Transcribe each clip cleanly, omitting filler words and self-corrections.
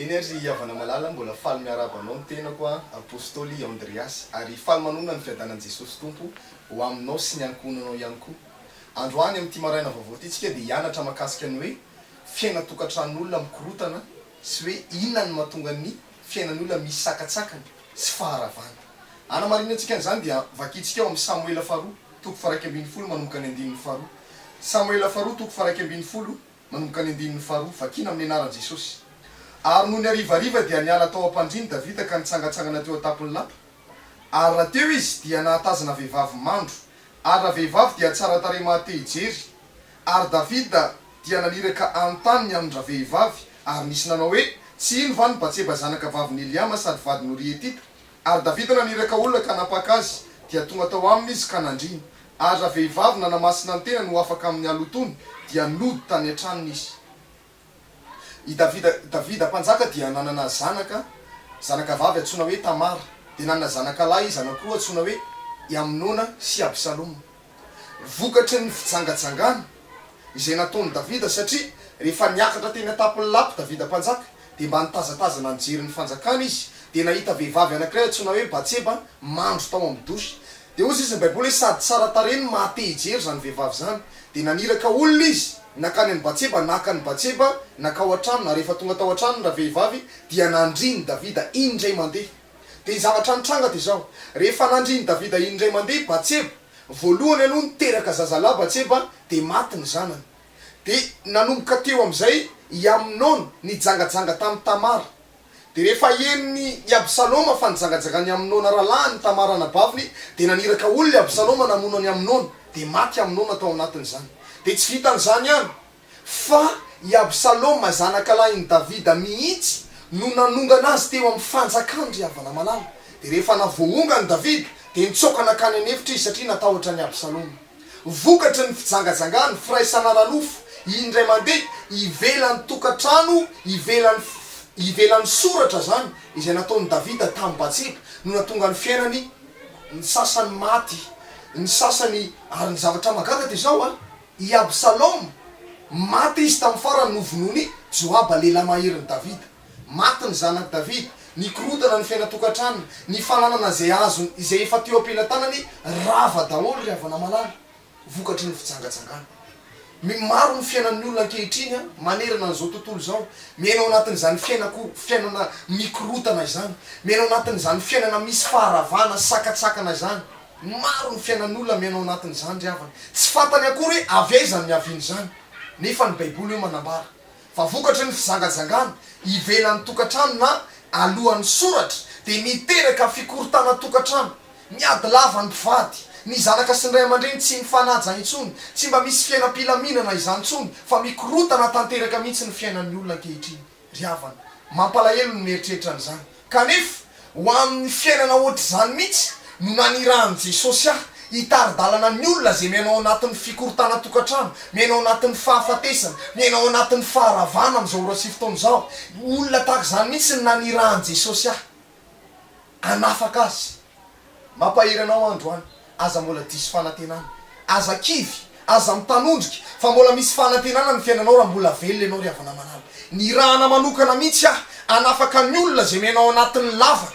Enerzy Havana Malala mbola faly miarabanao ny tenako apôstôly Andreas ary faly manona ny fiadanan'i Jesosy Tompo ho aminao sy ny ankonanao ihany koa. Androany amin'ity maraina vaovao ity tsika dia hianatra mahakasika ny hoe fiaina tokantranon'olona mikorotana sy hoe inona ny mahatonga ny fiainan'olona misy sakatsakany sy faharavana. Anamarina antsika an'izany dia vakitsika ao amin'ny Samuela faharoa toko faha 1 manomboka ny 1 Samuela faharoa toko faha 1 manomboka ny 1 vakina amin'ny anaran'i Jesosy. Ary noho ny arivariva dia niala tao am-pandriany Davida ka nitsangatsangana teo an-tapon'ny lapa. Ary raha teo izy dia nahatazana vehivavy mandro, ary raha vehivavy dia tsara tarehy mahate hijery. Ary Davida dia naniraka antaniny amin'ny vehivavy ary nisy nanao hoe tsy ino va ny Batseba zanaka vavin'i Eliama sady vadin'i Urietita. Ary Davida naniraka olona ka napaka azy dia tonga tao aminy izy ka nandriny. Ary raha vehivavy nanamasina ny tena no afaka amin'ny alotony dia nody tany an-tranony izy. I Davida mpanjaka dia nanana zanaka vavy antsoina hoe Tamara, dia nanana zanaka lahy izy anankiroa antsoina hoe Aminona sy Absaloma. Vokatry ny fijangajangana izay nataony Davida satria rehefa niakatra teny an-tapon'ny lapa Davida mpanjaka dia mba nitazatazana nijery ny fanjakana izy dia nahita vehivavy anankiray antsoina hoe Batseba mandro tao amin'ny dosy. Dia ozy izy ny Baiboly hoe sady tsara tarehy no mahate hijery zany vehivavy zany, dia naniraka olona izy nakany ny Batseba, naka ny Batseba nakao an-trano. Na rehefa tonga tao an-trano raha vehivavy dia nandriny Davida indray mandeha. Dia zavatra nitranga dia zao, rehefa nandriny Davida indray mandeha Batseba, voalohany aloha niteraka zazalahy Batseba dia maty ny zanany. Dia nanomboka teo amin'izay i Aminona nijangajanga tamin'ny Tamara. Dia rehefa eniny i Absaloma fa nijangajanga ny Aminona rahalahy ny Tamara nabaviny, dia naniraka olona i Absaloma namono ny Aminona dia maty Aminona tao anatin'izany. Dia tsy vitan'izany ihany fa i Absaloma zanakalahin'i Davida mihitsy no nanongana azy teo amin'ny fanjakana ry havana malala. Dia rehefa navoongany Davida dia nitsoka nakany anefitra izy satria natahotra ny Absaloma. Vokatry ny fijangajangany firaisana ranofo indray mandeha ivelan'ny tokantrano, ivelan'ny soratra zany izay nataon'ny Davida tamin'ny Batseba no natonga ny fiainany ny sasany maty, ny sasany ary ny zavatra magaga dia zao i Absaloma maty izy tamin'ny farany novonony Joaba lehilahy maherin'i Davida. Maty ny zanak'i Davida, nikorotana ny fiaina tokantrano, ny fananana izay azo izay efa teo am-pelantanany rava daholo ry havana malala. Vokatry ny fijangajangana. Maro ny fiainan'ny olona ankehitriny manerana an'izao tontolo zao, miaina ao anatin'izany fiainana mikorotana izany, miaina ao anatin'izany fiainana misy faharavana sakatsakana izany. Maro ny fiainan'ny olona miaina ao anatin'izany ry havana. Tsy fantany akory hoe avy aiza ny aviany izany, nefa ny Baiboly io manambara fa vokatry ny fijangajangana ivelan'ny tokantrano na alohan'ny soratra dia niteraka fikorotana tokantrano, miady lava ny mpivady, ny zanaka sy ny ray aman-dreny tsy mifanaja intsony, tsy mba misy fiainam-pilaminana izany intsony fa mikorotana tanteraka mihitsy ny fiainan'ny olona ankehitriny ry havana. Mampalahelo ny mieritreritra an'izany kanefa ho amin'ny fiainana ohatr'izany mihitsy no nanirahan'i Jesosy hitari-dalana ny olona zay miainao anatin'ny fikorotana tokantrano, miainao anatin'ny fahafatesana, miainao anatin'ny faharavana amin'izao ora sy fotoana izao. Olona tahaka izany mihitsy ny nanirahan'i Jesosy anafaka azy. Mampaheranao androany, aza mbola diso fanantenana, aza kivy, aza mitanondrika fa mbola misy fanantenana ny fiainanao raha mbola velona ianao ry havana manala. Ny rahana manokana mihitsy anafaka ny olona zay miainao anatin'ny lavaka,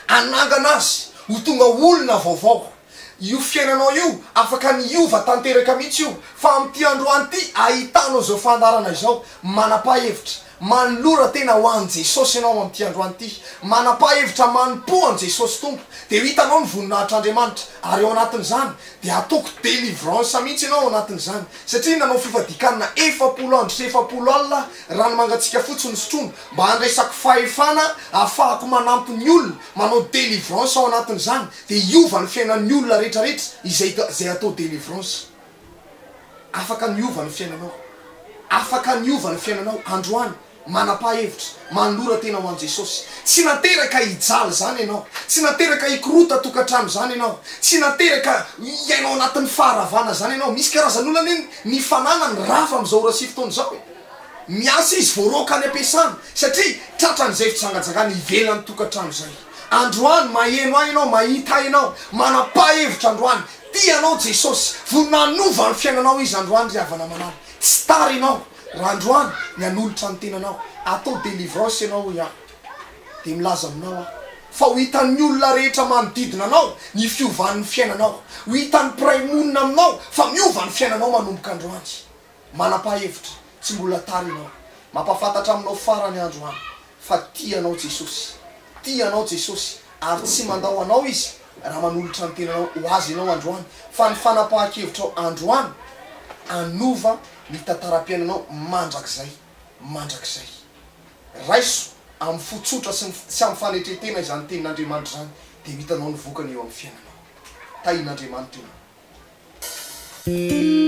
anangana azy ho tonga olona vaovao. Io fiainanao io afaka niova tanteraka mihitsy io, fa amin'ity androany ity ahitanao zao fandarana izao manapa-hevitra, manolora tena ho an' jesosy ianao am'ty androany ity manapa-hevitra manompo an' jesosy tompo de ho hitanao ny voninahitr'andriamanitra ary eo anatin'izany de ataoko délivrance mihitsy ianao ao anatin'izany satria nanao fifadikanina 70 andro sy 70 alina raha ny mangatsika fotsiny sotrono mba handresako fahefana ahafahako manampy ny olona manao délivrance ao anatin'izany de iova ny fiainan'ny olona rehetrarehetra zay atao délivrance afaka niova ny fiainanao afaka niova ny fiainanao androany manapa-hevitra manolora tena ho an' jesosy tsy nateraka hijaly zany ianao tsy nateraka hikorota tokantrano zany ianao tsy nateraka iainao anatin'ny faharavana zany ianao misy karazan'olana eny ny fanana ny rafa am'izao ora sy fotoana zao miasa izy voaroka ny ampiasana satria tratran'izay fitsangajangana ivelany tokantrano zay androany maheno ahy ianao mahita ahy ianao manapa-hevitra androany tianao jesosy vonanova ny fiainanao izy androany ry havana manany tsy tary ianao raha androany ny anolotra ny tenanao atao délivrance ianao ia de milaza aminao aho fa ho hitan'ny olona rehetra manodidina anao ny fiovan'ny fiainanao ho hitan'ny piraimonina aminao fa miova ny fiainanao manomboka androany manapa-hevitra tsy mbola tary ianao mampafantatra aminao farany androany fa tianao jesosy ary tsy mandao anao izy raha manolotra ny tenanao ho azy ianao androany fa ny fanapa-kevitra androany anova ny tantara-piainanao mandrakizay raiso amin'ny fotsotra sy amin'ny fanetretena izany tenin'Andriamanitra zany de hitanao ny vokany eo amin'ny fiainanao tahin'Andriamanitra io